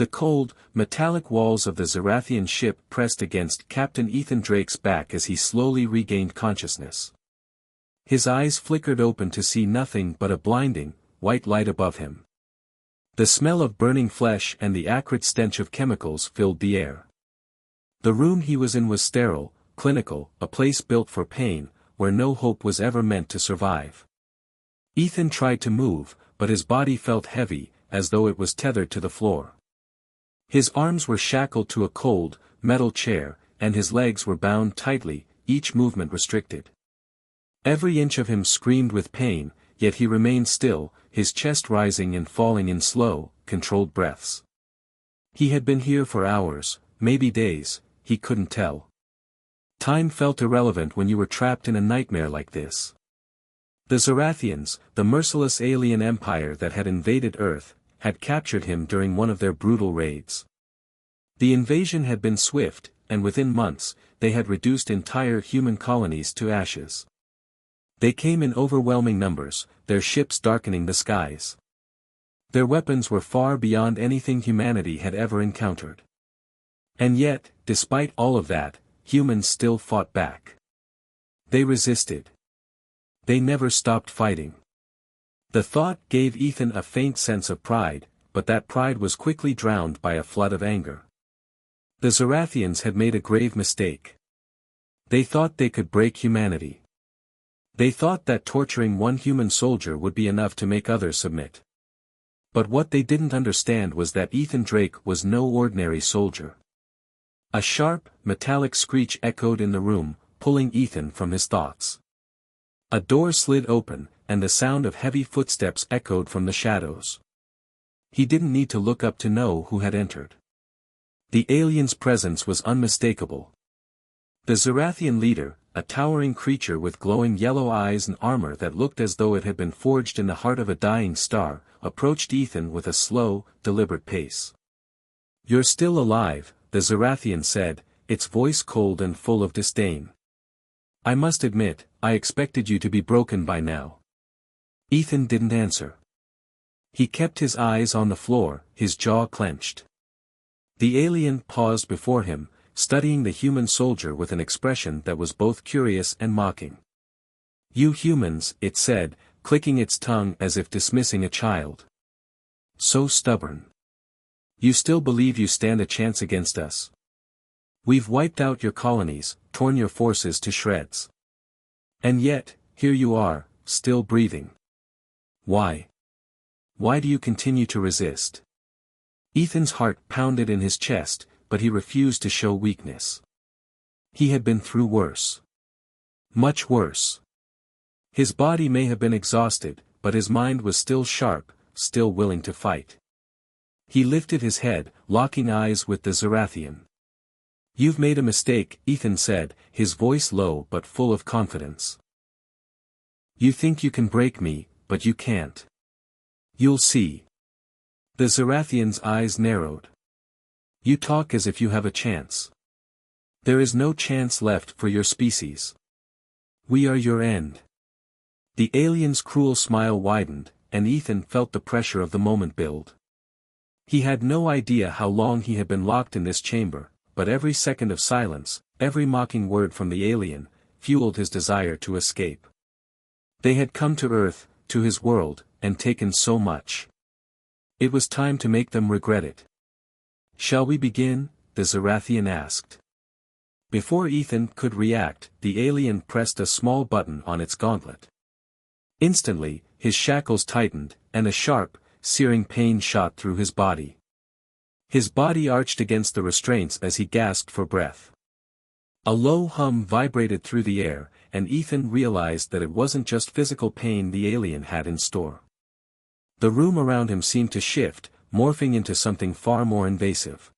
The cold, metallic walls of the Zarathian ship pressed against Captain Ethan Drake's back as he slowly regained consciousness. His eyes flickered open to see nothing but a blinding, white light above him. The smell of burning flesh and the acrid stench of chemicals filled the air. The room he was in was sterile, clinical, a place built for pain, where no hope was ever meant to survive. Ethan tried to move, but his body felt heavy, as though it was tethered to the floor. His arms were shackled to a cold, metal chair, and his legs were bound tightly, each movement restricted. Every inch of him screamed with pain, yet he remained still, his chest rising and falling in slow, controlled breaths. He had been here for hours, maybe days, he couldn't tell. Time felt irrelevant when you were trapped in a nightmare like this. The Zarathians, the merciless alien empire that had invaded Earth, had captured him during one of their brutal raids. The invasion had been swift, and within months, they had reduced entire human colonies to ashes. They came in overwhelming numbers, their ships darkening the skies. Their weapons were far beyond anything humanity had ever encountered. And yet, despite all of that, humans still fought back. They resisted. They never stopped fighting. The thought gave Ethan a faint sense of pride, but that pride was quickly drowned by a flood of anger. The Zarathians had made a grave mistake. They thought they could break humanity. They thought that torturing one human soldier would be enough to make others submit. But what they didn't understand was that Ethan Drake was no ordinary soldier. A sharp, metallic screech echoed in the room, pulling Ethan from his thoughts. A door slid open, and the sound of heavy footsteps echoed from the shadows. He didn't need to look up to know who had entered. The alien's presence was unmistakable. The Zarathian leader, a towering creature with glowing yellow eyes and armor that looked as though it had been forged in the heart of a dying star, approached Ethan with a slow, deliberate pace. "You're still alive," the Zarathian said, its voice cold and full of disdain. "I must admit, I expected you to be broken by now." Ethan didn't answer. He kept his eyes on the floor, his jaw clenched. The alien paused before him, studying the human soldier with an expression that was both curious and mocking. "You humans," it said, clicking its tongue as if dismissing a child. "So stubborn. You still believe you stand a chance against us? We've wiped out your colonies, torn your forces to shreds. And yet, here you are, still breathing. Why? Why do you continue to resist?" Ethan's heart pounded in his chest, but he refused to show weakness. He had been through worse. Much worse. His body may have been exhausted, but his mind was still sharp, still willing to fight. He lifted his head, locking eyes with the Zarathian. "You've made a mistake," Ethan said, his voice low but full of confidence. "You think you can break me, but you can't. You'll see." The Zarathian's eyes narrowed. "You talk as if you have a chance. There is no chance left for your species. We are your end." The alien's cruel smile widened, and Ethan felt the pressure of the moment build. He had no idea how long he had been locked in this chamber, but every second of silence, every mocking word from the alien, fueled his desire to escape. They had come to Earth, to his world, and taken so much. It was time to make them regret it. "Shall we begin?" the Zarathian asked. Before Ethan could react, the alien pressed a small button on its gauntlet. Instantly, his shackles tightened, and a sharp, searing pain shot through his body. His body arched against the restraints as he gasped for breath. A low hum vibrated through the air, and Ethan realized that it wasn't just physical pain the alien had in store. The room around him seemed to shift, morphing into something far more invasive.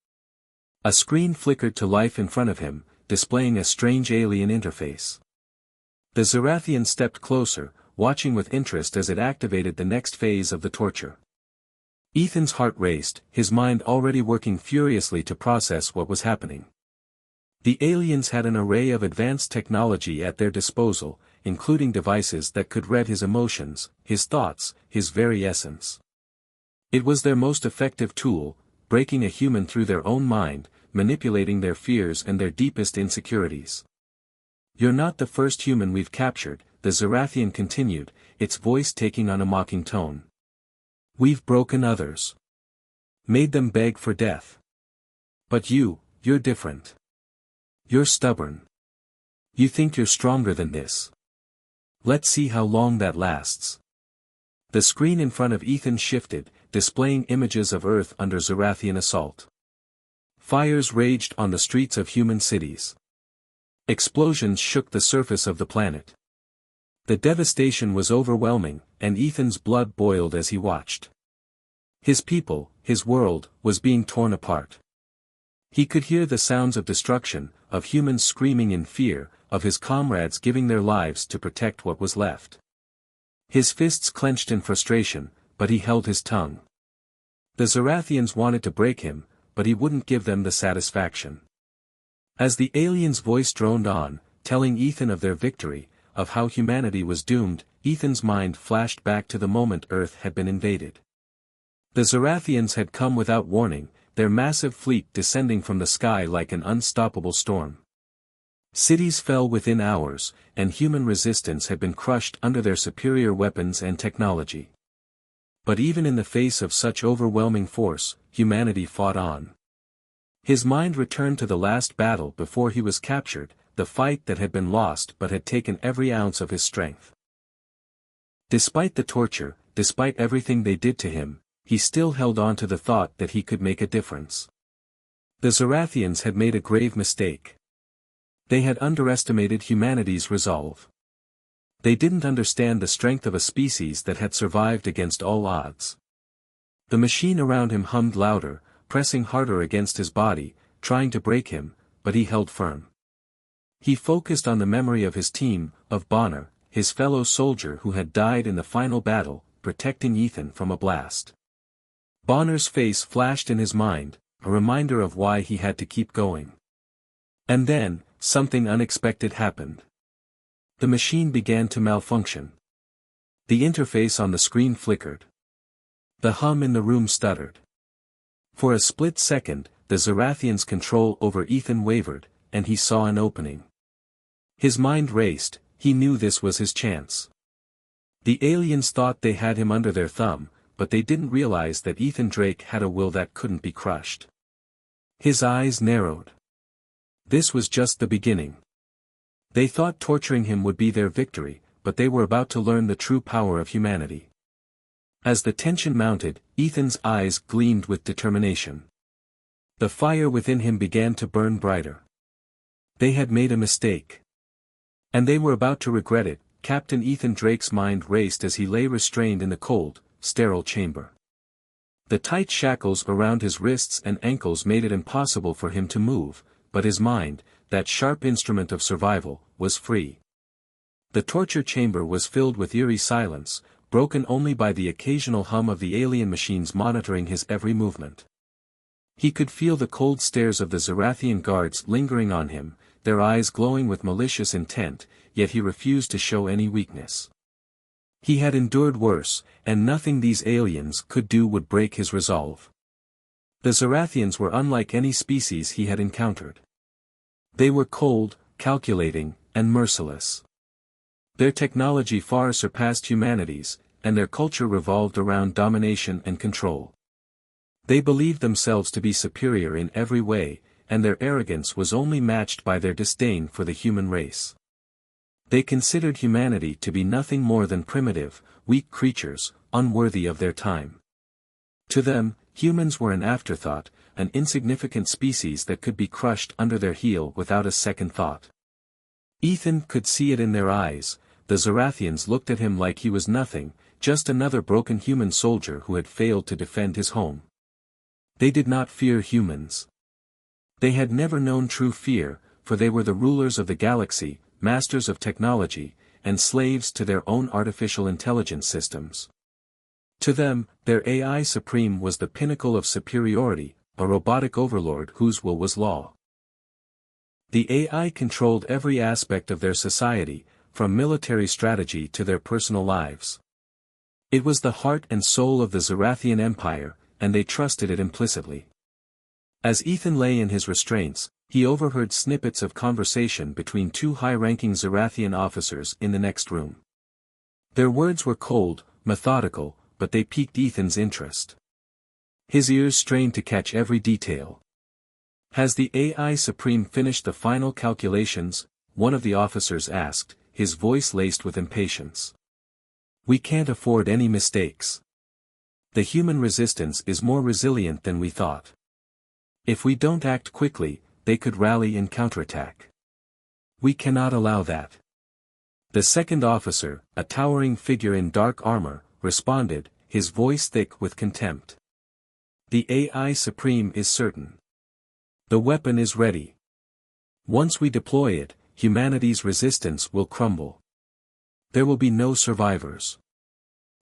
A screen flickered to life in front of him, displaying a strange alien interface. The Zarathian stepped closer, watching with interest as it activated the next phase of the torture. Ethan's heart raced, his mind already working furiously to process what was happening. The aliens had an array of advanced technology at their disposal, including devices that could read his emotions, his thoughts, his very essence. It was their most effective tool, breaking a human through their own mind, manipulating their fears and their deepest insecurities. "You're not the first human we've captured," the Zarathian continued, its voice taking on a mocking tone. "We've broken others. Made them beg for death. But you're different. You're stubborn. You think you're stronger than this. Let's see how long that lasts." The screen in front of Ethan shifted, displaying images of Earth under Zarathian assault. Fires raged on the streets of human cities. Explosions shook the surface of the planet. The devastation was overwhelming, and Ethan's blood boiled as he watched. His people, his world, was being torn apart. He could hear the sounds of destruction, of humans screaming in fear, of his comrades giving their lives to protect what was left. His fists clenched in frustration, but he held his tongue. The Zarathians wanted to break him, but he wouldn't give them the satisfaction. As the alien's voice droned on, telling Ethan of their victory, of how humanity was doomed, Ethan's mind flashed back to the moment Earth had been invaded. The Zarathians had come without warning, their massive fleet descending from the sky like an unstoppable storm. Cities fell within hours, and human resistance had been crushed under their superior weapons and technology. But even in the face of such overwhelming force, humanity fought on. His mind returned to the last battle before he was captured, the fight that had been lost but had taken every ounce of his strength. Despite the torture, despite everything they did to him, he still held on to the thought that he could make a difference. The Zarathians had made a grave mistake. They had underestimated humanity's resolve. They didn't understand the strength of a species that had survived against all odds. The machine around him hummed louder, pressing harder against his body, trying to break him, but he held firm. He focused on the memory of his team, of Bonner, his fellow soldier who had died in the final battle, protecting Ethan from a blast. Bonner's face flashed in his mind, a reminder of why he had to keep going. And then, something unexpected happened. The machine began to malfunction. The interface on the screen flickered. The hum in the room stuttered. For a split second, the Zarathian's control over Ethan wavered, and he saw an opening. His mind raced, he knew this was his chance. The aliens thought they had him under their thumb, but they didn't realize that Ethan Drake had a will that couldn't be crushed. His eyes narrowed. This was just the beginning. They thought torturing him would be their victory, but they were about to learn the true power of humanity. As the tension mounted, Ethan's eyes gleamed with determination. The fire within him began to burn brighter. They had made a mistake. And they were about to regret it. Captain Ethan Drake's mind raced as he lay restrained in the cold, sterile chamber. The tight shackles around his wrists and ankles made it impossible for him to move, but his mind, that sharp instrument of survival, was free. The torture chamber was filled with eerie silence, broken only by the occasional hum of the alien machines monitoring his every movement. He could feel the cold stares of the Zarathian guards lingering on him, their eyes glowing with malicious intent, yet he refused to show any weakness. He had endured worse, and nothing these aliens could do would break his resolve. The Zarathians were unlike any species he had encountered. They were cold, calculating, and merciless. Their technology far surpassed humanity's, and their culture revolved around domination and control. They believed themselves to be superior in every way, and their arrogance was only matched by their disdain for the human race. They considered humanity to be nothing more than primitive, weak creatures, unworthy of their time. To them, humans were an afterthought, an insignificant species that could be crushed under their heel without a second thought. Ethan could see it in their eyes. The Zarathians looked at him like he was nothing, just another broken human soldier who had failed to defend his home. They did not fear humans. They had never known true fear, for they were the rulers of the galaxy, masters of technology, and slaves to their own artificial intelligence systems. To them, their AI supreme was the pinnacle of superiority, a robotic overlord whose will was law. The AI controlled every aspect of their society, from military strategy to their personal lives. It was the heart and soul of the Zarathian Empire, and they trusted it implicitly. As Ethan lay in his restraints, he overheard snippets of conversation between two high-ranking Zerathian officers in the next room. Their words were cold, methodical, but they piqued Ethan's interest. His ears strained to catch every detail. "Has the AI Supreme finished the final calculations?" one of the officers asked, his voice laced with impatience. "We can't afford any mistakes. The human resistance is more resilient than we thought. If we don't act quickly, they could rally and counterattack. We cannot allow that." The second officer, a towering figure in dark armor, responded, his voice thick with contempt. "The AI Supreme is certain. The weapon is ready. Once we deploy it, humanity's resistance will crumble. There will be no survivors."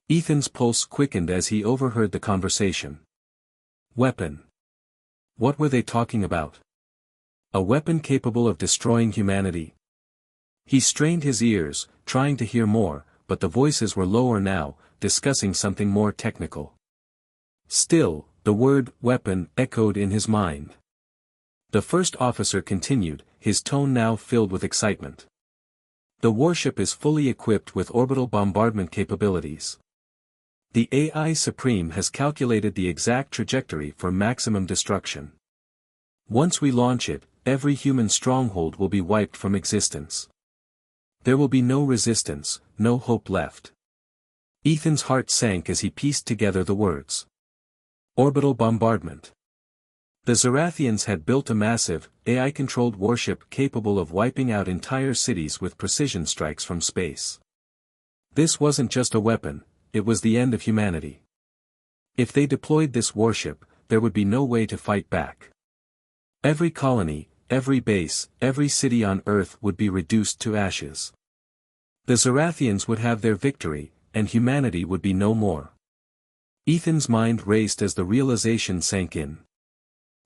Ethan's pulse quickened as he overheard the conversation. Weapon. What were they talking about? A weapon capable of destroying humanity? He strained his ears, trying to hear more, but the voices were lower now, discussing something more technical. Still, the word weapon echoed in his mind. The first officer continued, his tone now filled with excitement. "The warship is fully equipped with orbital bombardment capabilities. The AI Supreme has calculated the exact trajectory for maximum destruction. Once we launch it, every human stronghold will be wiped from existence. There will be no resistance, no hope left." Ethan's heart sank as he pieced together the words. Orbital bombardment. The Zerathians had built a massive, AI-controlled warship capable of wiping out entire cities with precision strikes from space. This wasn't just a weapon, it was the end of humanity. If they deployed this warship, there would be no way to fight back. Every colony, every base, every city on Earth would be reduced to ashes. The Zerathians would have their victory, and humanity would be no more. Ethan's mind raced as the realization sank in.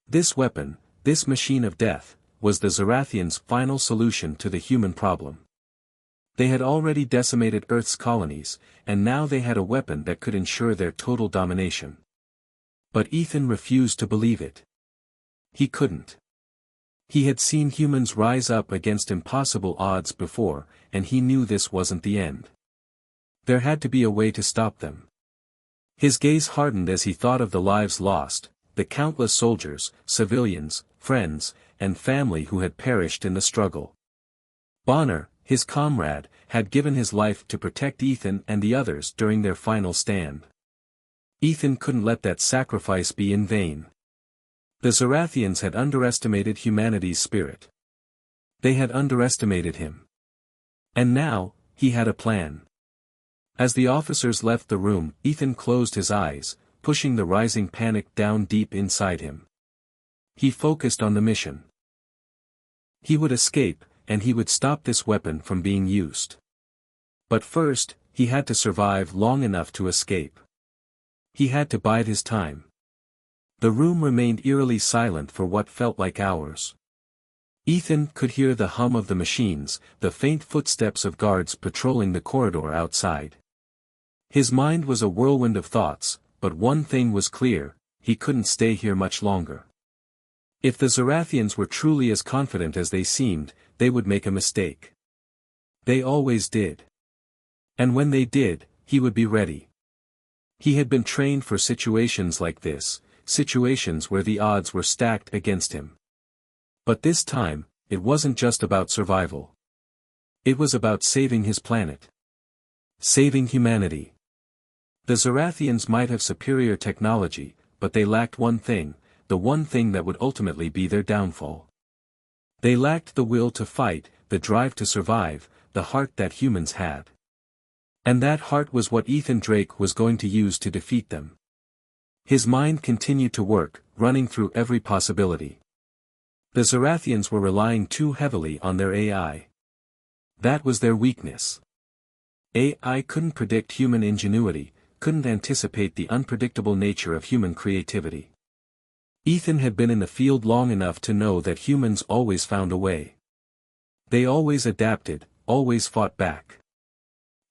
This weapon, this machine of death, was the Zerathians' final solution to the human problem. They had already decimated Earth's colonies, and now they had a weapon that could ensure their total domination. But Ethan refused to believe it. He couldn't. He had seen humans rise up against impossible odds before, and he knew this wasn't the end. There had to be a way to stop them. His gaze hardened as he thought of the lives lost, the countless soldiers, civilians, friends, and family who had perished in the struggle. Bonner, his comrade, had given his life to protect Ethan and the others during their final stand. Ethan couldn't let that sacrifice be in vain. The Zerathians had underestimated humanity's spirit. They had underestimated him. And now, he had a plan. As the officers left the room, Ethan closed his eyes, pushing the rising panic down deep inside him. He focused on the mission. He would escape, and he would stop this weapon from being used. But first, he had to survive long enough to escape. He had to bide his time. The room remained eerily silent for what felt like hours. Ethan could hear the hum of the machines, the faint footsteps of guards patrolling the corridor outside. His mind was a whirlwind of thoughts, but one thing was clear, he couldn't stay here much longer. If the Zerathians were truly as confident as they seemed, they would make a mistake. They always did. And when they did, he would be ready. He had been trained for situations like this, situations where the odds were stacked against him. But this time, it wasn't just about survival. It was about saving his planet. Saving humanity. The Zerathians might have superior technology, but they lacked one thing, the one thing that would ultimately be their downfall. They lacked the will to fight, the drive to survive, the heart that humans had. And that heart was what Ethan Drake was going to use to defeat them. His mind continued to work, running through every possibility. The Zerathians were relying too heavily on their AI. That was their weakness. AI couldn't predict human ingenuity, couldn't anticipate the unpredictable nature of human creativity. Ethan had been in the field long enough to know that humans always found a way. They always adapted, always fought back.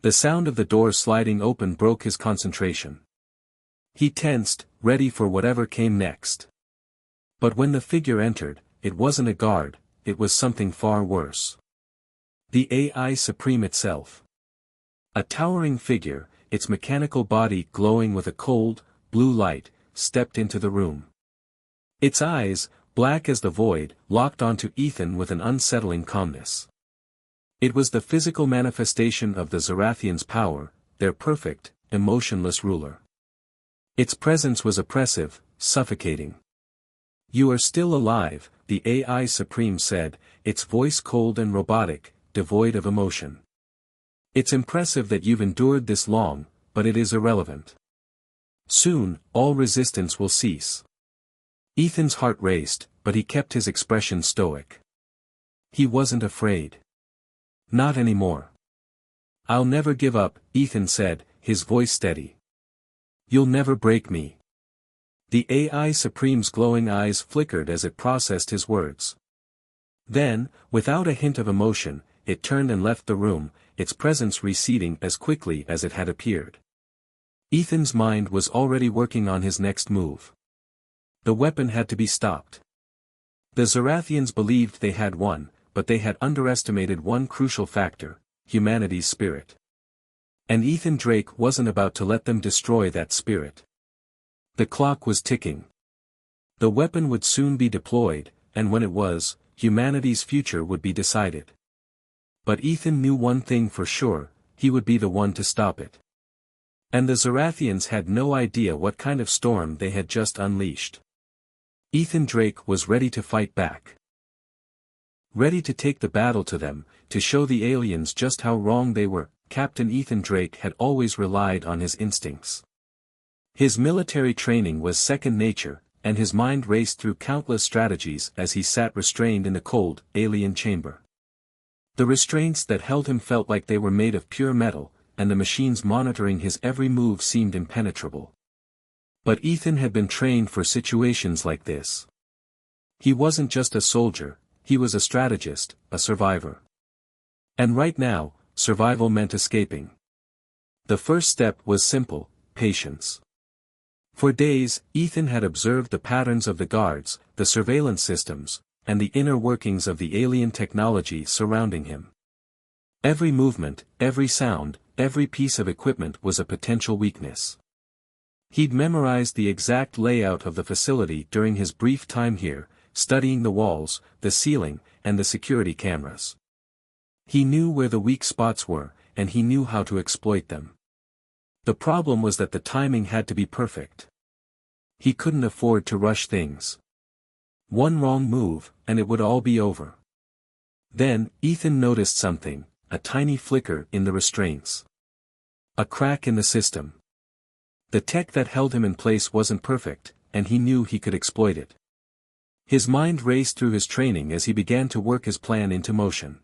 The sound of the door sliding open broke his concentration. He tensed, ready for whatever came next. But when the figure entered, it wasn't a guard, it was something far worse. The AI Supreme itself. A towering figure, its mechanical body glowing with a cold, blue light, stepped into the room. Its eyes, black as the void, locked onto Ethan with an unsettling calmness. It was the physical manifestation of the Zarathians' power, their perfect, emotionless ruler. Its presence was oppressive, suffocating. "You are still alive," the AI Supreme said, its voice cold and robotic, devoid of emotion. "It's impressive that you've endured this long, but it is irrelevant. Soon, all resistance will cease." Ethan's heart raced, but he kept his expression stoic. He wasn't afraid. Not anymore. "I'll never give up," Ethan said, his voice steady. "You'll never break me." The AI Supreme's glowing eyes flickered as it processed his words. Then, without a hint of emotion, it turned and left the room, its presence receding as quickly as it had appeared. Ethan's mind was already working on his next move. The weapon had to be stopped. The Zarathians believed they had won, but they had underestimated one crucial factor: humanity's spirit. And Ethan Drake wasn't about to let them destroy that spirit. The clock was ticking. The weapon would soon be deployed, and when it was, humanity's future would be decided. But Ethan knew one thing for sure: he would be the one to stop it. And the Zarathians had no idea what kind of storm they had just unleashed. Ethan Drake was ready to fight back. Ready to take the battle to them, to show the aliens just how wrong they were. Captain Ethan Drake had always relied on his instincts. His military training was second nature, and his mind raced through countless strategies as he sat restrained in the cold, alien chamber. The restraints that held him felt like they were made of pure metal, and the machines monitoring his every move seemed impenetrable. But Ethan had been trained for situations like this. He wasn't just a soldier, he was a strategist, a survivor. And right now, survival meant escaping. The first step was simple: patience. For days, Ethan had observed the patterns of the guards, the surveillance systems, and the inner workings of the alien technology surrounding him. Every movement, every sound, every piece of equipment was a potential weakness. He'd memorized the exact layout of the facility during his brief time here, studying the walls, the ceiling, and the security cameras. He knew where the weak spots were, and he knew how to exploit them. The problem was that the timing had to be perfect. He couldn't afford to rush things. One wrong move, and it would all be over. Then, Ethan noticed something: a tiny flicker in the restraints. A crack in the system. The tech that held him in place wasn't perfect, and he knew he could exploit it. His mind raced through his training as he began to work his plan into motion.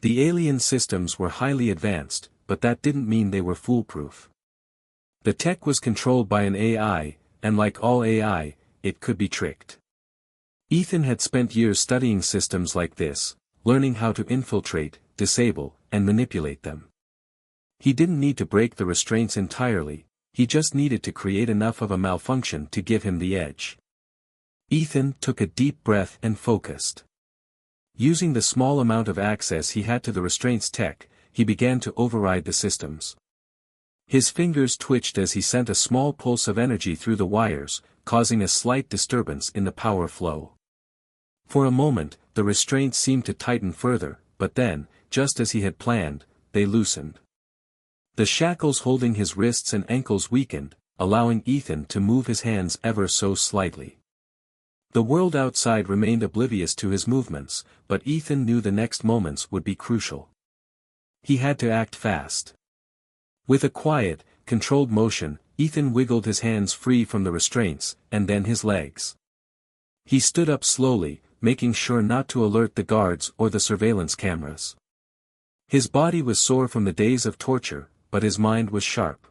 The alien systems were highly advanced, but that didn't mean they were foolproof. The tech was controlled by an AI, and like all AI, it could be tricked. Ethan had spent years studying systems like this, learning how to infiltrate, disable, and manipulate them. He didn't need to break the restraints entirely, he just needed to create enough of a malfunction to give him the edge. Ethan took a deep breath and focused. Using the small amount of access he had to the restraints tech, he began to override the systems. His fingers twitched as he sent a small pulse of energy through the wires, causing a slight disturbance in the power flow. For a moment, the restraints seemed to tighten further, but then, just as he had planned, they loosened. The shackles holding his wrists and ankles weakened, allowing Ethan to move his hands ever so slightly. The world outside remained oblivious to his movements, but Ethan knew the next moments would be crucial. He had to act fast. With a quiet, controlled motion, Ethan wiggled his hands free from the restraints, and then his legs. He stood up slowly, making sure not to alert the guards or the surveillance cameras. His body was sore from the days of torture, but his mind was sharp.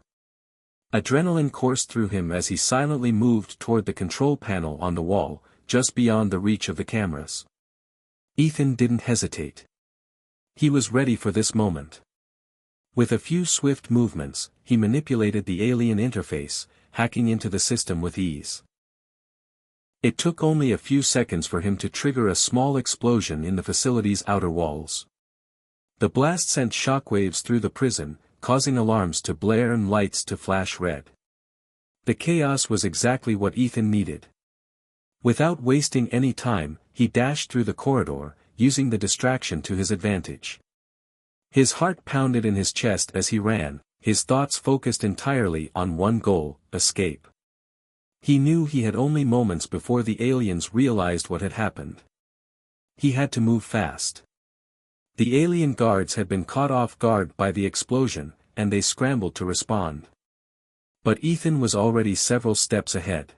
Adrenaline coursed through him as he silently moved toward the control panel on the wall, just beyond the reach of the cameras. Ethan didn't hesitate. He was ready for this moment. With a few swift movements, he manipulated the alien interface, hacking into the system with ease. It took only a few seconds for him to trigger a small explosion in the facility's outer walls. The blast sent shockwaves through the prison, causing alarms to blare and lights to flash red. The chaos was exactly what Ethan needed. Without wasting any time, he dashed through the corridor, using the distraction to his advantage. His heart pounded in his chest as he ran, his thoughts focused entirely on one goal: escape. He knew he had only moments before the aliens realized what had happened. He had to move fast. The alien guards had been caught off guard by the explosion, and they scrambled to respond. But Ethan was already several steps ahead.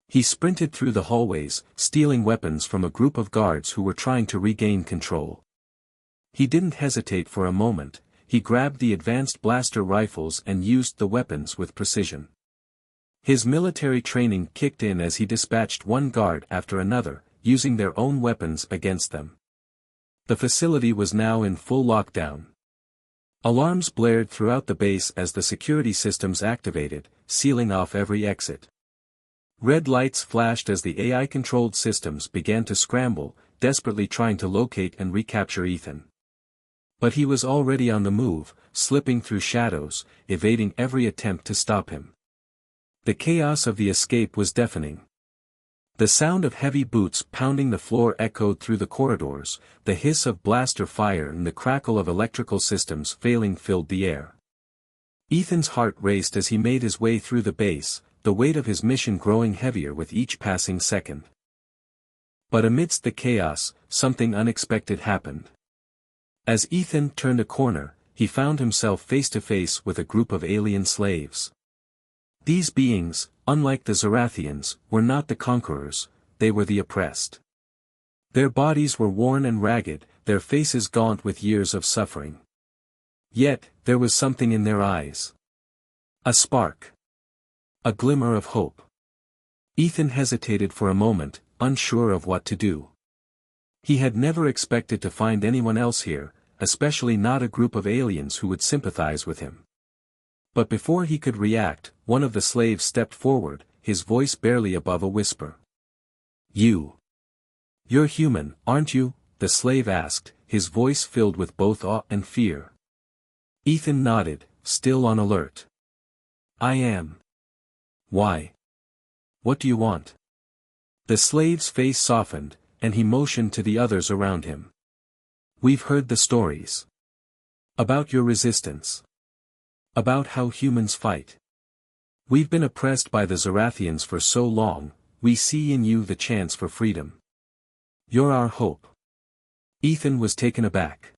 He sprinted through the hallways, stealing weapons from a group of guards who were trying to regain control. He didn't hesitate for a moment, he grabbed the advanced blaster rifles and used the weapons with precision. His military training kicked in as he dispatched one guard after another, using their own weapons against them. The facility was now in full lockdown. Alarms blared throughout the base as the security systems activated, sealing off every exit. Red lights flashed as the AI-controlled systems began to scramble, desperately trying to locate and recapture Ethan. But he was already on the move, slipping through shadows, evading every attempt to stop him. The chaos of the escape was deafening. The sound of heavy boots pounding the floor echoed through the corridors, the hiss of blaster fire and the crackle of electrical systems failing filled the air. Ethan's heart raced as he made his way through the base, the weight of his mission growing heavier with each passing second. But amidst the chaos, something unexpected happened. As Ethan turned a corner, he found himself face to face with a group of alien slaves. These beings, unlike the Zarathians, were not the conquerors, they were the oppressed. Their bodies were worn and ragged, their faces gaunt with years of suffering. Yet, there was something in their eyes. A spark. A glimmer of hope. Ethan hesitated for a moment, unsure of what to do. He had never expected to find anyone else here, especially not a group of aliens who would sympathize with him. But before he could react, one of the slaves stepped forward, his voice barely above a whisper. "You're human, aren't you?" the slave asked, his voice filled with both awe and fear. Ethan nodded, still on alert. "I am." "Why? What do you want?" The slave's face softened, and he motioned to the others around him. "We've heard the stories. About your resistance. About how humans fight. We've been oppressed by the Zarathians for so long, we see in you the chance for freedom. You're our hope." Ethan was taken aback.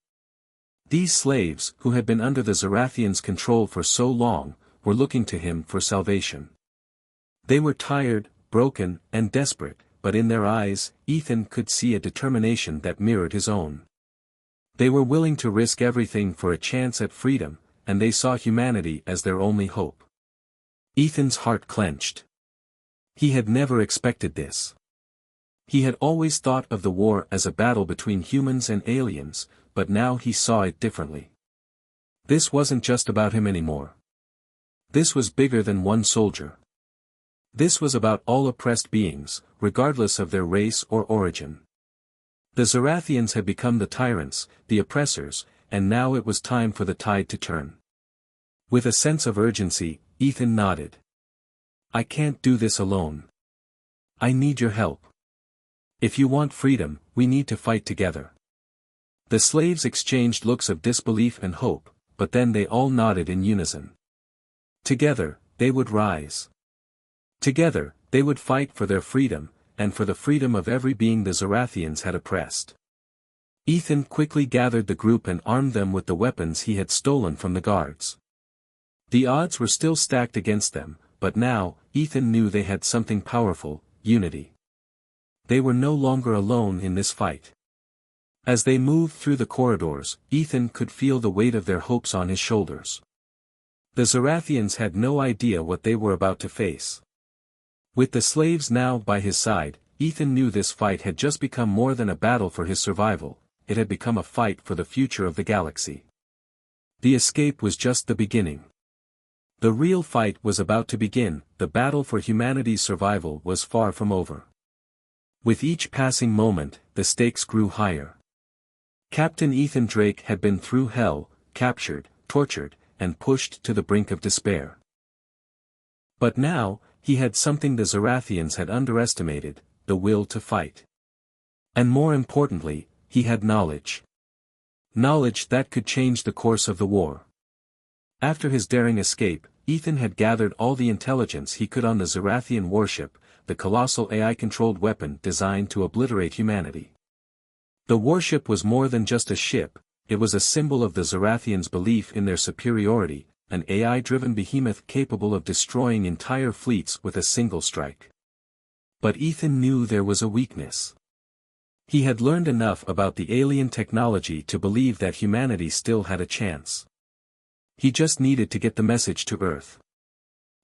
These slaves, who had been under the Zarathians' control for so long, were looking to him for salvation. They were tired, broken, and desperate, but in their eyes, Ethan could see a determination that mirrored his own. They were willing to risk everything for a chance at freedom, and they saw humanity as their only hope. Ethan's heart clenched. He had never expected this. He had always thought of the war as a battle between humans and aliens, but now he saw it differently. This wasn't just about him anymore. This was bigger than one soldier. This was about all oppressed beings, regardless of their race or origin. The Zarathians had become the tyrants, the oppressors, and now it was time for the tide to turn. With a sense of urgency, Ethan nodded. "I can't do this alone. I need your help. If you want freedom, we need to fight together." The slaves exchanged looks of disbelief and hope, but then they all nodded in unison. Together, they would rise. Together, they would fight for their freedom, and for the freedom of every being the Zarathians had oppressed. Ethan quickly gathered the group and armed them with the weapons he had stolen from the guards. The odds were still stacked against them, but now, Ethan knew they had something powerful: unity. They were no longer alone in this fight. As they moved through the corridors, Ethan could feel the weight of their hopes on his shoulders. The Zarathians had no idea what they were about to face. With the slaves now by his side, Ethan knew this fight had just become more than a battle for his survival, it had become a fight for the future of the galaxy. The escape was just the beginning. The real fight was about to begin, the battle for humanity's survival was far from over. With each passing moment, the stakes grew higher. Captain Ethan Drake had been through hell, captured, tortured, and pushed to the brink of despair. But now, he had something the Zarathians had underestimated, the will to fight. And more importantly, he had knowledge. Knowledge that could change the course of the war. After his daring escape, Ethan had gathered all the intelligence he could on the Zarathian warship, the colossal AI-controlled weapon designed to obliterate humanity. The warship was more than just a ship, it was a symbol of the Zarathians' belief in their superiority, an AI-driven behemoth capable of destroying entire fleets with a single strike. But Ethan knew there was a weakness. He had learned enough about the alien technology to believe that humanity still had a chance. He just needed to get the message to Earth.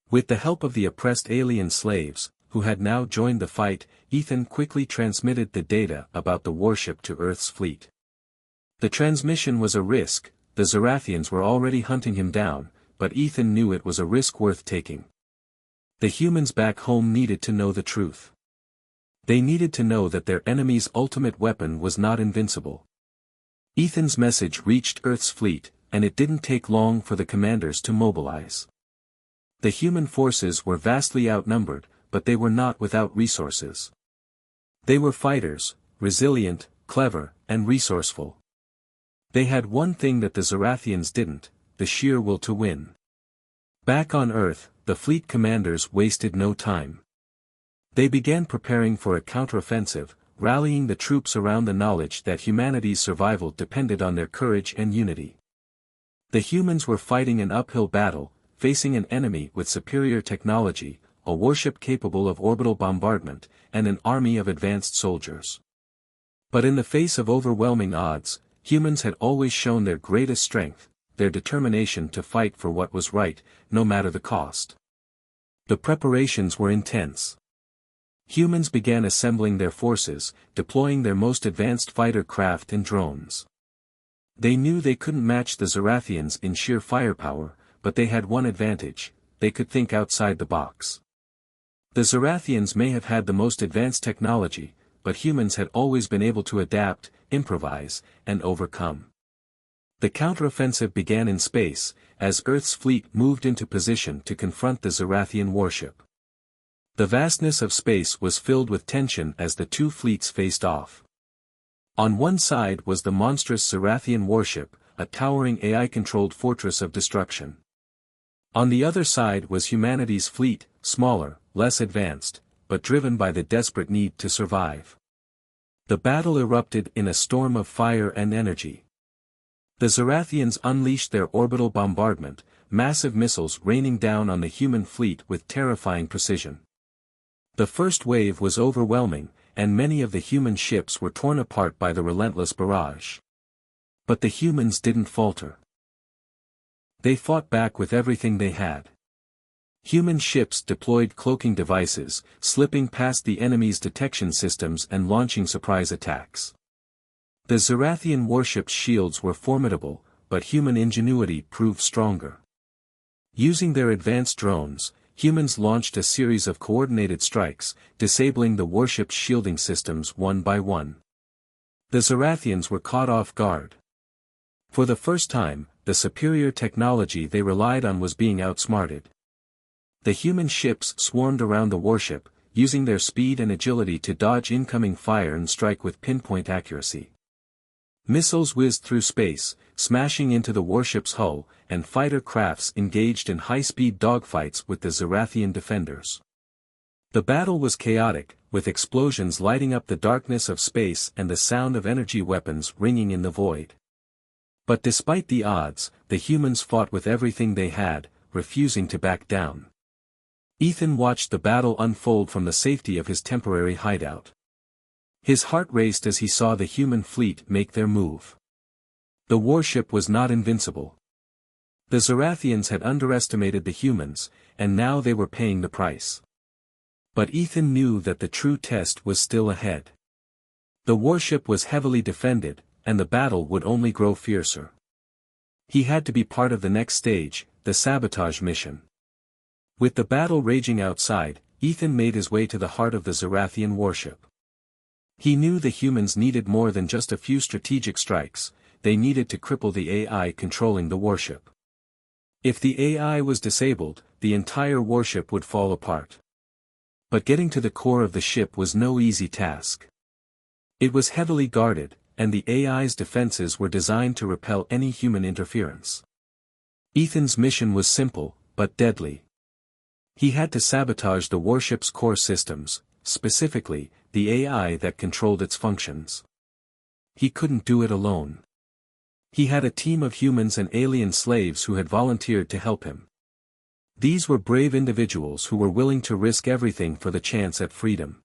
With the help of the oppressed alien slaves, who had now joined the fight, Ethan quickly transmitted the data about the warship to Earth's fleet. The transmission was a risk, the Zarathians were already hunting him down, but Ethan knew it was a risk worth taking. The humans back home needed to know the truth. They needed to know that their enemy's ultimate weapon was not invincible. Ethan's message reached Earth's fleet, and it didn't take long for the commanders to mobilize. The human forces were vastly outnumbered, but they were not without resources. They were fighters, resilient, clever, and resourceful. They had one thing that the Zarathians didn't, the sheer will to win. Back on Earth, the fleet commanders wasted no time. They began preparing for a counteroffensive, rallying the troops around the knowledge that humanity's survival depended on their courage and unity. The humans were fighting an uphill battle, facing an enemy with superior technology, a warship capable of orbital bombardment, and an army of advanced soldiers. But in the face of overwhelming odds, humans had always shown their greatest strength, their determination to fight for what was right, no matter the cost. The preparations were intense. Humans began assembling their forces, deploying their most advanced fighter craft and drones. They knew they couldn't match the Zarathians in sheer firepower, but they had one advantage: they could think outside the box. The Zarathians may have had the most advanced technology, but humans had always been able to adapt, improvise, and overcome. The counteroffensive began in space, as Earth's fleet moved into position to confront the Zarathian warship. The vastness of space was filled with tension as the two fleets faced off. On one side was the monstrous Zarathian warship, a towering AI-controlled fortress of destruction. On the other side was humanity's fleet, smaller, less advanced, but driven by the desperate need to survive. The battle erupted in a storm of fire and energy. The Zarathians unleashed their orbital bombardment, massive missiles raining down on the human fleet with terrifying precision. The first wave was overwhelming, and many of the human ships were torn apart by the relentless barrage. But the humans didn't falter. They fought back with everything they had. Human ships deployed cloaking devices, slipping past the enemy's detection systems and launching surprise attacks. The Zarathian warship's shields were formidable, but human ingenuity proved stronger. Using their advanced drones, humans launched a series of coordinated strikes, disabling the warship's shielding systems one by one. The Zarathians were caught off guard. For the first time, the superior technology they relied on was being outsmarted. The human ships swarmed around the warship, using their speed and agility to dodge incoming fire and strike with pinpoint accuracy. Missiles whizzed through space, smashing into the warship's hull, and fighter crafts engaged in high-speed dogfights with the Zarathian defenders. The battle was chaotic, with explosions lighting up the darkness of space and the sound of energy weapons ringing in the void. But despite the odds, the humans fought with everything they had, refusing to back down. Ethan watched the battle unfold from the safety of his temporary hideout. His heart raced as he saw the human fleet make their move. The warship was not invincible. The Zarathians had underestimated the humans, and now they were paying the price. But Ethan knew that the true test was still ahead. The warship was heavily defended, and the battle would only grow fiercer. He had to be part of the next stage, the sabotage mission. With the battle raging outside, Ethan made his way to the heart of the Zarathian warship. He knew the humans needed more than just a few strategic strikes, they needed to cripple the AI controlling the warship. If the AI was disabled, the entire warship would fall apart. But getting to the core of the ship was no easy task. It was heavily guarded, and the AI's defenses were designed to repel any human interference. Ethan's mission was simple, but deadly. He had to sabotage the warship's core systems, specifically, the AI that controlled its functions. He couldn't do it alone. He had a team of humans and alien slaves who had volunteered to help him. These were brave individuals who were willing to risk everything for the chance at freedom.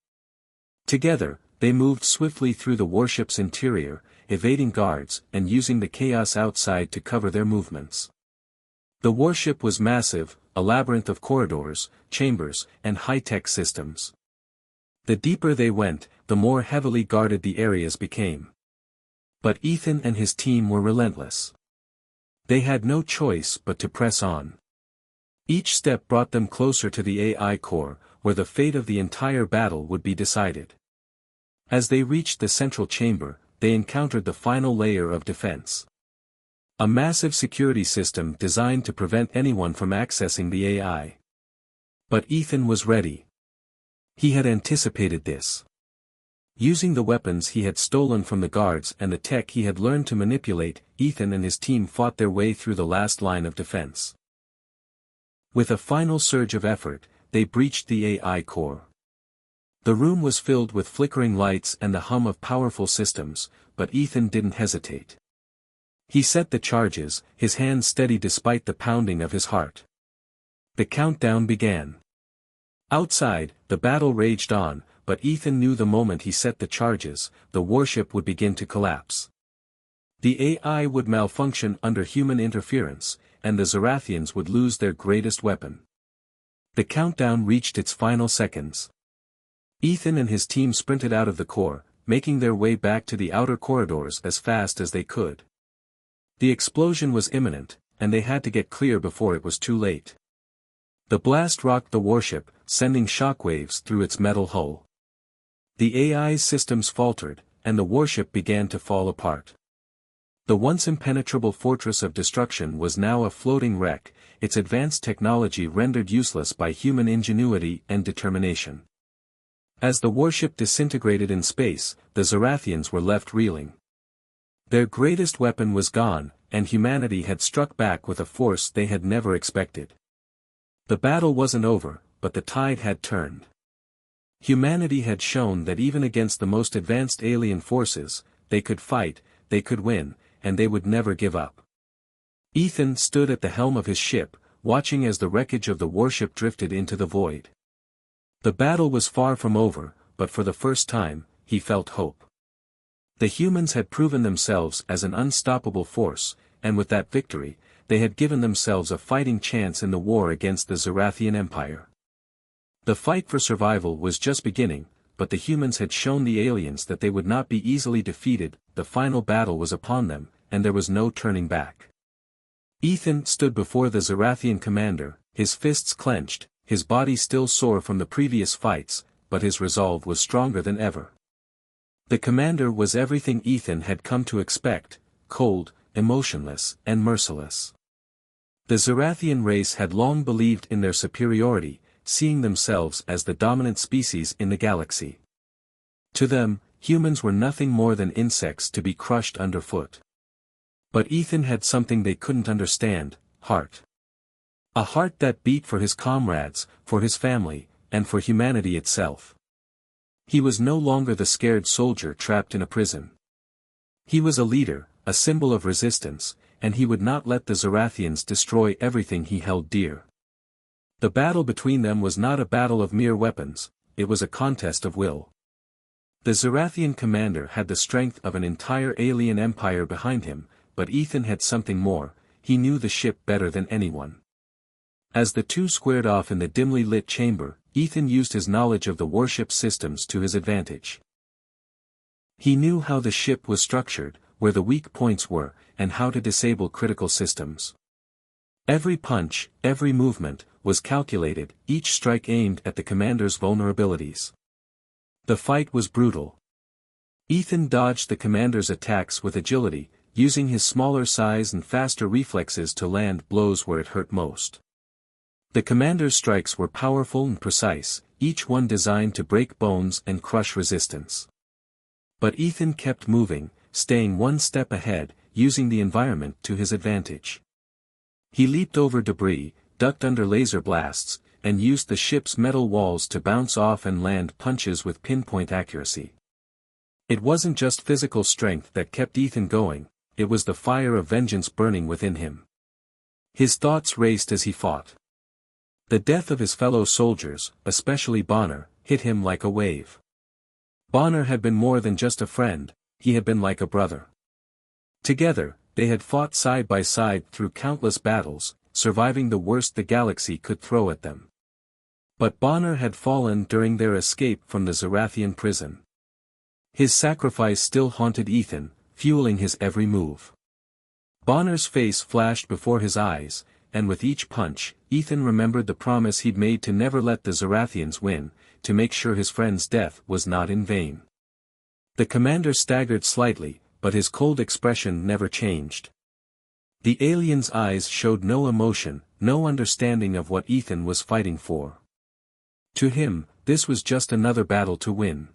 Together, they moved swiftly through the warship's interior, evading guards and using the chaos outside to cover their movements. The warship was massive, a labyrinth of corridors, chambers, and high-tech systems. The deeper they went, the more heavily guarded the areas became. But Ethan and his team were relentless. They had no choice but to press on. Each step brought them closer to the AI core, where the fate of the entire battle would be decided. As they reached the central chamber, they encountered the final layer of defense. A massive security system designed to prevent anyone from accessing the AI. But Ethan was ready. He had anticipated this. Using the weapons he had stolen from the guards and the tech he had learned to manipulate, Ethan and his team fought their way through the last line of defense. With a final surge of effort, they breached the AI core. The room was filled with flickering lights and the hum of powerful systems, but Ethan didn't hesitate. He set the charges, his hands steady despite the pounding of his heart. The countdown began. Outside, the battle raged on, but Ethan knew the moment he set the charges, the warship would begin to collapse. The AI would malfunction under human interference, and the Zarathians would lose their greatest weapon. The countdown reached its final seconds. Ethan and his team sprinted out of the core, making their way back to the outer corridors as fast as they could. The explosion was imminent, and they had to get clear before it was too late. The blast rocked the warship, sending shockwaves through its metal hull. The AI's systems faltered, and the warship began to fall apart. The once impenetrable fortress of destruction was now a floating wreck, its advanced technology rendered useless by human ingenuity and determination. As the warship disintegrated in space, the Zarathians were left reeling. Their greatest weapon was gone, and humanity had struck back with a force they had never expected. The battle wasn't over, but the tide had turned. Humanity had shown that even against the most advanced alien forces, they could fight, they could win, and they would never give up. Ethan stood at the helm of his ship, watching as the wreckage of the warship drifted into the void. The battle was far from over, but for the first time, he felt hope. The humans had proven themselves as an unstoppable force, and with that victory, they had given themselves a fighting chance in the war against the Zarathian Empire. The fight for survival was just beginning, but the humans had shown the aliens that they would not be easily defeated. The final battle was upon them, and there was no turning back. Ethan stood before the Zarathian commander, his fists clenched, his body still sore from the previous fights, but his resolve was stronger than ever. The commander was everything Ethan had come to expect: cold, emotionless, and merciless. The Zarathian race had long believed in their superiority, seeing themselves as the dominant species in the galaxy. To them, humans were nothing more than insects to be crushed underfoot. But Ethan had something they couldn't understand: heart. A heart that beat for his comrades, for his family, and for humanity itself. He was no longer the scared soldier trapped in a prison. He was a leader, a symbol of resistance, and he would not let the Zarathians destroy everything he held dear. The battle between them was not a battle of mere weapons, it was a contest of will. The Zarathian commander had the strength of an entire alien empire behind him, but Ethan had something more: he knew the ship better than anyone. As the two squared off in the dimly lit chamber, Ethan used his knowledge of the warship systems to his advantage. He knew how the ship was structured, where the weak points were, and how to disable critical systems. Every punch, every movement, was calculated, each strike aimed at the commander's vulnerabilities. The fight was brutal. Ethan dodged the commander's attacks with agility, using his smaller size and faster reflexes to land blows where it hurt most. The commander's strikes were powerful and precise, each one designed to break bones and crush resistance. But Ethan kept moving, staying one step ahead, using the environment to his advantage. He leaped over debris, ducked under laser blasts, and used the ship's metal walls to bounce off and land punches with pinpoint accuracy. It wasn't just physical strength that kept Ethan going, it was the fire of vengeance burning within him. His thoughts raced as he fought. The death of his fellow soldiers, especially Bonner, hit him like a wave. Bonner had been more than just a friend, he had been like a brother. Together, they had fought side by side through countless battles, surviving the worst the galaxy could throw at them. But Bonner had fallen during their escape from the Zarathian prison. His sacrifice still haunted Ethan, fueling his every move. Bonner's face flashed before his eyes, and with each punch, Ethan remembered the promise he'd made to never let the Zarathians win, to make sure his friend's death was not in vain. The commander staggered slightly, but his cold expression never changed. The alien's eyes showed no emotion, no understanding of what Ethan was fighting for. To him, this was just another battle to win.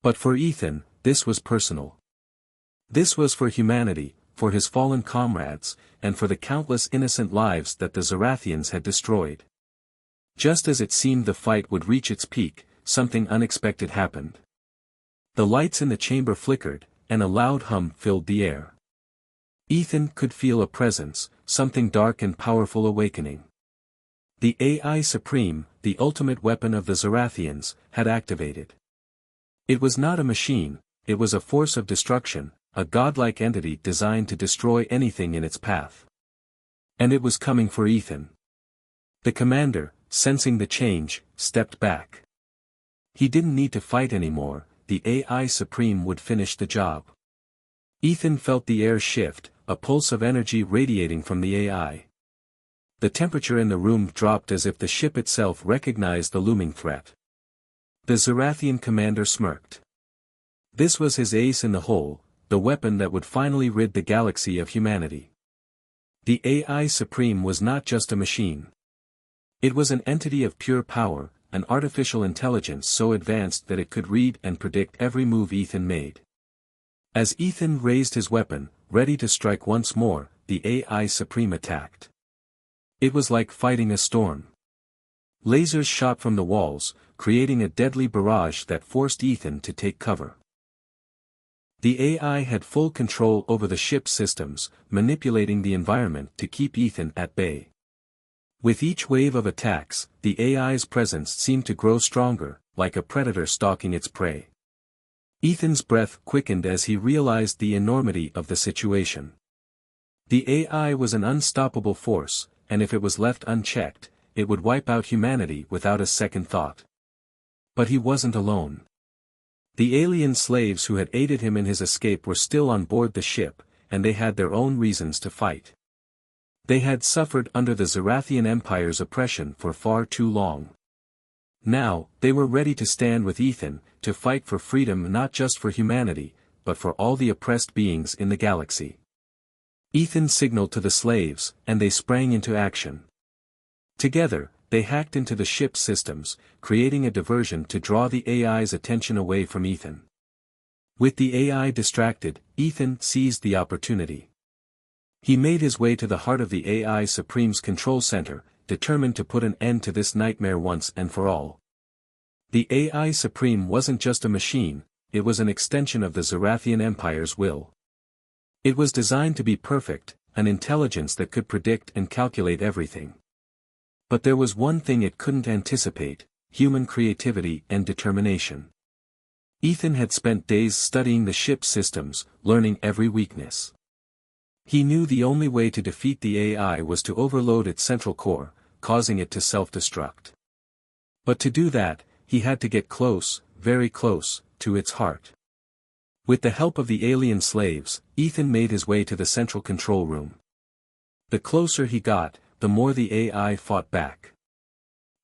But for Ethan, this was personal. This was for humanity, for his fallen comrades, and for the countless innocent lives that the Zarathians had destroyed. Just as it seemed the fight would reach its peak, something unexpected happened. The lights in the chamber flickered, and a loud hum filled the air. Ethan could feel a presence, something dark and powerful awakening. The AI Supreme, the ultimate weapon of the Zarathians, had activated. It was not a machine, it was a force of destruction, a godlike entity designed to destroy anything in its path. And it was coming for Ethan. The commander, sensing the change, stepped back. He didn't need to fight anymore, the AI Supreme would finish the job. Ethan felt the air shift, a pulse of energy radiating from the AI. The temperature in the room dropped as if the ship itself recognized the looming threat. The Zarathian commander smirked. This was his ace in the hole, the weapon that would finally rid the galaxy of humanity. The AI Supreme was not just a machine. It was an entity of pure power, an artificial intelligence so advanced that it could read and predict every move Ethan made. As Ethan raised his weapon, ready to strike once more, the AI Supreme attacked. It was like fighting a storm. Lasers shot from the walls, creating a deadly barrage that forced Ethan to take cover. The AI had full control over the ship's systems, manipulating the environment to keep Ethan at bay. With each wave of attacks, the AI's presence seemed to grow stronger, like a predator stalking its prey. Ethan's breath quickened as he realized the enormity of the situation. The AI was an unstoppable force, and if it was left unchecked, it would wipe out humanity without a second thought. But he wasn't alone. The alien slaves who had aided him in his escape were still on board the ship, and they had their own reasons to fight. They had suffered under the Zarathian Empire's oppression for far too long. Now, they were ready to stand with Ethan, to fight for freedom not just for humanity, but for all the oppressed beings in the galaxy. Ethan signaled to the slaves, and they sprang into action. Together, they hacked into the ship's systems, creating a diversion to draw the AI's attention away from Ethan. With the AI distracted, Ethan seized the opportunity. He made his way to the heart of the AI Supreme's control center, determined to put an end to this nightmare once and for all. The AI Supreme wasn't just a machine, it was an extension of the Zarathian Empire's will. It was designed to be perfect, an intelligence that could predict and calculate everything. But there was one thing it couldn't anticipate: human creativity and determination. Ethan had spent days studying the ship's systems, learning every weakness. He knew the only way to defeat the AI was to overload its central core, causing it to self-destruct. But to do that, he had to get close, very close, to its heart. With the help of the alien slaves, Ethan made his way to the central control room. The closer he got, the more the AI fought back.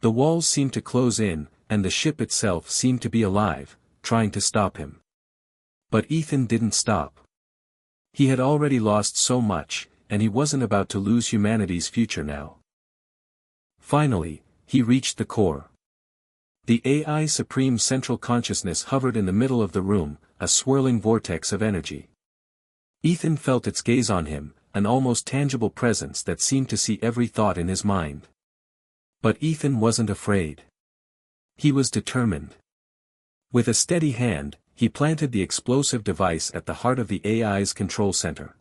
The walls seemed to close in, and the ship itself seemed to be alive, trying to stop him. But Ethan didn't stop. He had already lost so much, and he wasn't about to lose humanity's future now. Finally, he reached the core. The AI Supreme Central Consciousness hovered in the middle of the room, a swirling vortex of energy. Ethan felt its gaze on him, an almost tangible presence that seemed to see every thought in his mind. But Ethan wasn't afraid. He was determined. With a steady hand, he planted the explosive device at the heart of the AI's control center.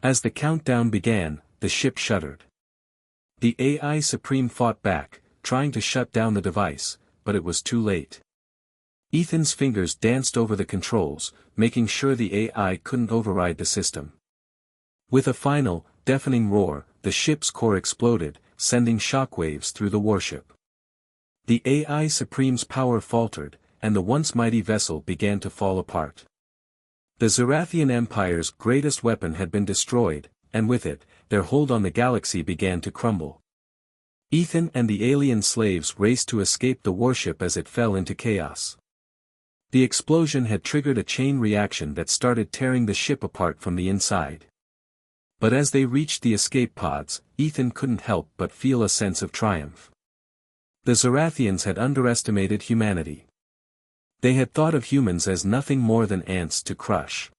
As the countdown began, the ship shuddered. The AI Supreme fought back, trying to shut down the device, but it was too late. Ethan's fingers danced over the controls, making sure the AI couldn't override the system. With a final, deafening roar, the ship's core exploded, sending shockwaves through the warship. The AI Supreme's power faltered, and the once mighty vessel began to fall apart. The Zarathian Empire's greatest weapon had been destroyed, and with it, their hold on the galaxy began to crumble. Ethan and the alien slaves raced to escape the warship as it fell into chaos. The explosion had triggered a chain reaction that started tearing the ship apart from the inside. But as they reached the escape pods, Ethan couldn't help but feel a sense of triumph. The Zarathians had underestimated humanity. They had thought of humans as nothing more than ants to crush.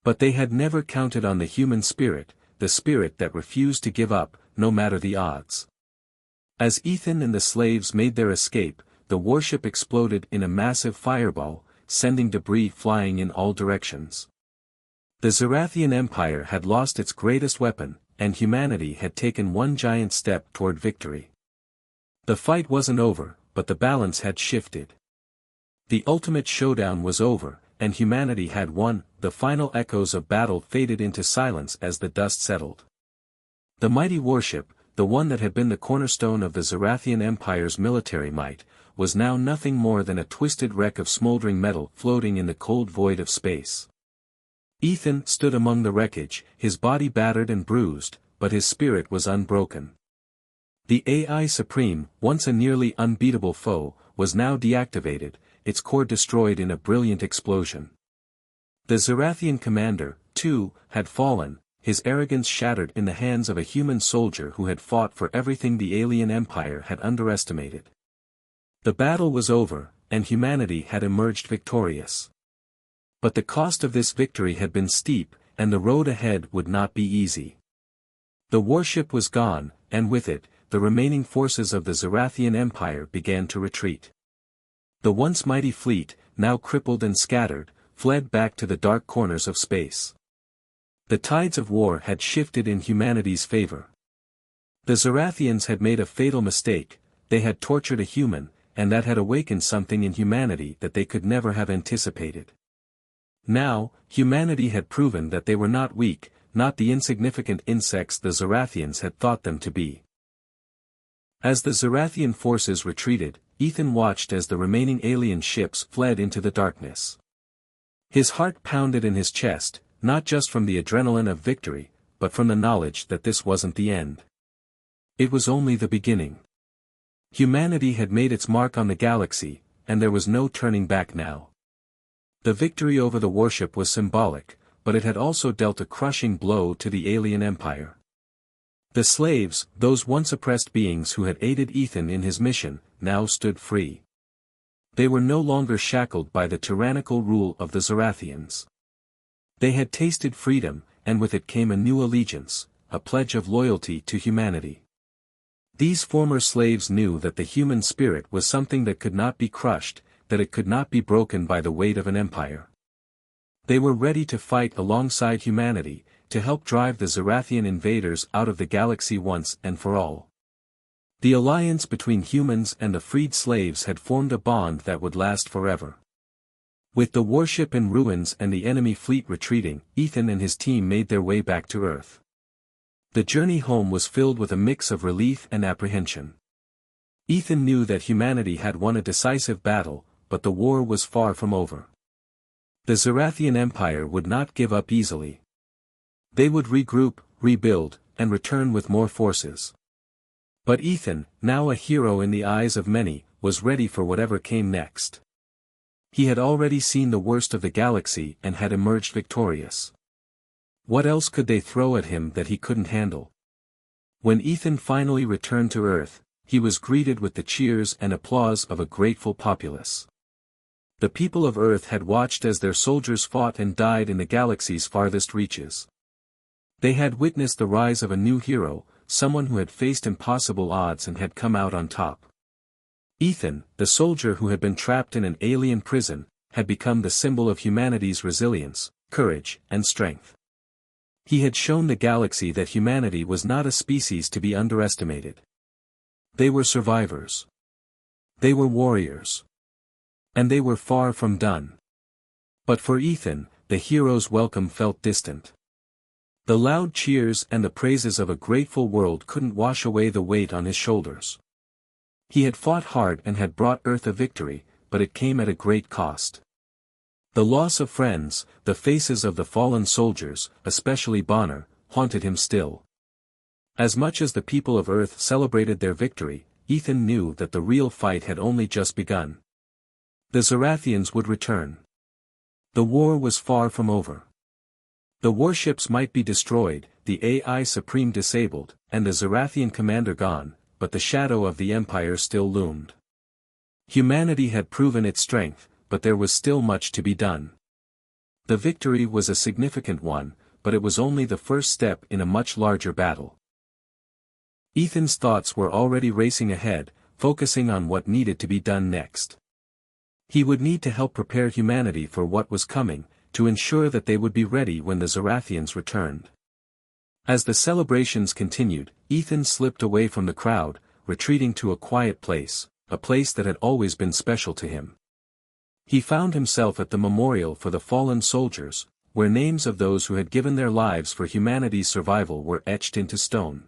But they had never counted on the human spirit, the spirit that refused to give up, no matter the odds. As Ethan and the slaves made their escape, the warship exploded in a massive fireball, sending debris flying in all directions. The Zarathian Empire had lost its greatest weapon, and humanity had taken one giant step toward victory. The fight wasn't over, but the balance had shifted. The ultimate showdown was over, and humanity had won. The final echoes of battle faded into silence as the dust settled. The mighty warship, the one that had been the cornerstone of the Zarathian Empire's military might, was now nothing more than a twisted wreck of smoldering metal floating in the cold void of space. Ethan stood among the wreckage, his body battered and bruised, but his spirit was unbroken. The AI Supreme, once a nearly unbeatable foe, was now deactivated, its core destroyed in a brilliant explosion. The Zarathian commander, too, had fallen, his arrogance shattered in the hands of a human soldier who had fought for everything the alien empire had underestimated. The battle was over, and humanity had emerged victorious. But the cost of this victory had been steep, and the road ahead would not be easy. The warship was gone, and with it, the remaining forces of the Zarathian Empire began to retreat. The once mighty fleet, now crippled and scattered, fled back to the dark corners of space. The tides of war had shifted in humanity's favor. The Zarathians had made a fatal mistake, they had tortured a human, and that had awakened something in humanity that they could never have anticipated. Now, humanity had proven that they were not weak, not the insignificant insects the Zarathians had thought them to be. As the Zarathian forces retreated, Ethan watched as the remaining alien ships fled into the darkness. His heart pounded in his chest, not just from the adrenaline of victory, but from the knowledge that this wasn't the end. It was only the beginning. Humanity had made its mark on the galaxy, and there was no turning back now. The victory over the warship was symbolic, but it had also dealt a crushing blow to the alien empire. The slaves, those once oppressed beings who had aided Ethan in his mission, now stood free. They were no longer shackled by the tyrannical rule of the Zarathians. They had tasted freedom, and with it came a new allegiance, a pledge of loyalty to humanity. These former slaves knew that the human spirit was something that could not be crushed, that it could not be broken by the weight of an empire. They were ready to fight alongside humanity, to help drive the Zarathian invaders out of the galaxy once and for all. The alliance between humans and the freed slaves had formed a bond that would last forever. With the warship in ruins and the enemy fleet retreating, Ethan and his team made their way back to Earth. The journey home was filled with a mix of relief and apprehension. Ethan knew that humanity had won a decisive battle, but the war was far from over. The Zarathian Empire would not give up easily. They would regroup, rebuild, and return with more forces. But Ethan, now a hero in the eyes of many, was ready for whatever came next. He had already seen the worst of the galaxy and had emerged victorious. What else could they throw at him that he couldn't handle? When Ethan finally returned to Earth, he was greeted with the cheers and applause of a grateful populace. The people of Earth had watched as their soldiers fought and died in the galaxy's farthest reaches. They had witnessed the rise of a new hero, someone who had faced impossible odds and had come out on top. Ethan, the soldier who had been trapped in an alien prison, had become the symbol of humanity's resilience, courage, and strength. He had shown the galaxy that humanity was not a species to be underestimated. They were survivors. They were warriors. And they were far from done. But for Ethan, the hero's welcome felt distant. The loud cheers and the praises of a grateful world couldn't wash away the weight on his shoulders. He had fought hard and had brought Earth a victory, but it came at a great cost. The loss of friends, the faces of the fallen soldiers, especially Bonner, haunted him still. As much as the people of Earth celebrated their victory, Ethan knew that the real fight had only just begun. The Zarathians would return. The war was far from over. The warships might be destroyed, the AI Supreme disabled, and the Zarathian commander gone, but the shadow of the Empire still loomed. Humanity had proven its strength, but there was still much to be done. The victory was a significant one, but it was only the first step in a much larger battle. Ethan's thoughts were already racing ahead, focusing on what needed to be done next. He would need to help prepare humanity for what was coming, to ensure that they would be ready when the Zarathians returned. As the celebrations continued, Ethan slipped away from the crowd, retreating to a quiet place, a place that had always been special to him. He found himself at the memorial for the fallen soldiers, where names of those who had given their lives for humanity's survival were etched into stone.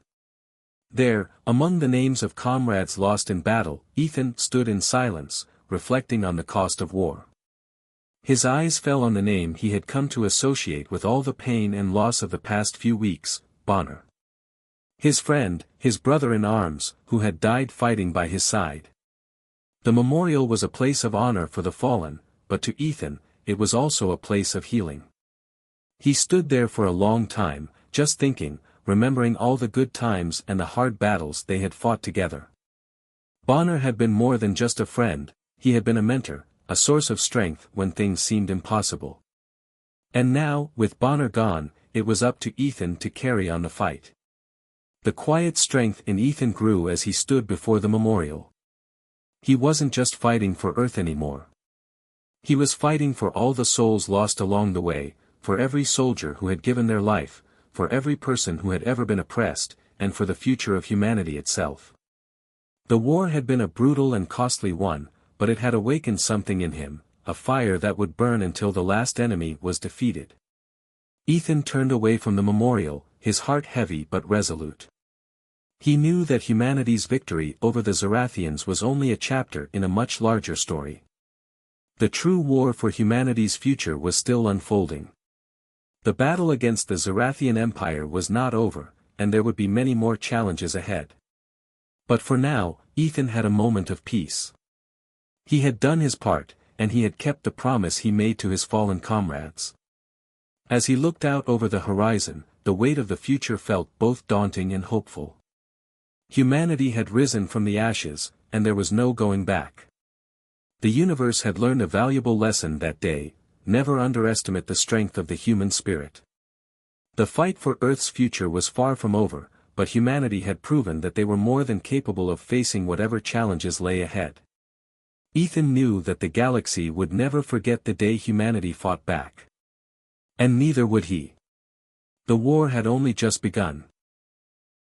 There, among the names of comrades lost in battle, Ethan stood in silence, reflecting on the cost of war. His eyes fell on the name he had come to associate with all the pain and loss of the past few weeks, Bonner. His friend, his brother-in-arms, who had died fighting by his side. The memorial was a place of honor for the fallen, but to Ethan, it was also a place of healing. He stood there for a long time, just thinking, remembering all the good times and the hard battles they had fought together. Bonner had been more than just a friend, he had been a mentor, a source of strength when things seemed impossible. And now, with Bonner gone, it was up to Ethan to carry on the fight. The quiet strength in Ethan grew as he stood before the memorial. He wasn't just fighting for Earth anymore. He was fighting for all the souls lost along the way, for every soldier who had given their life, for every person who had ever been oppressed, and for the future of humanity itself. The war had been a brutal and costly one, but it had awakened something in him, a fire that would burn until the last enemy was defeated. Ethan turned away from the memorial, his heart heavy but resolute. He knew that humanity's victory over the Zarathians was only a chapter in a much larger story. The true war for humanity's future was still unfolding. The battle against the Zarathian Empire was not over, and there would be many more challenges ahead. But for now, Ethan had a moment of peace. He had done his part, and he had kept the promise he made to his fallen comrades. As he looked out over the horizon, the weight of the future felt both daunting and hopeful. Humanity had risen from the ashes, and there was no going back. The universe had learned a valuable lesson that day: never underestimate the strength of the human spirit. The fight for Earth's future was far from over, but humanity had proven that they were more than capable of facing whatever challenges lay ahead. Ethan knew that the galaxy would never forget the day humanity fought back. And neither would he. The war had only just begun.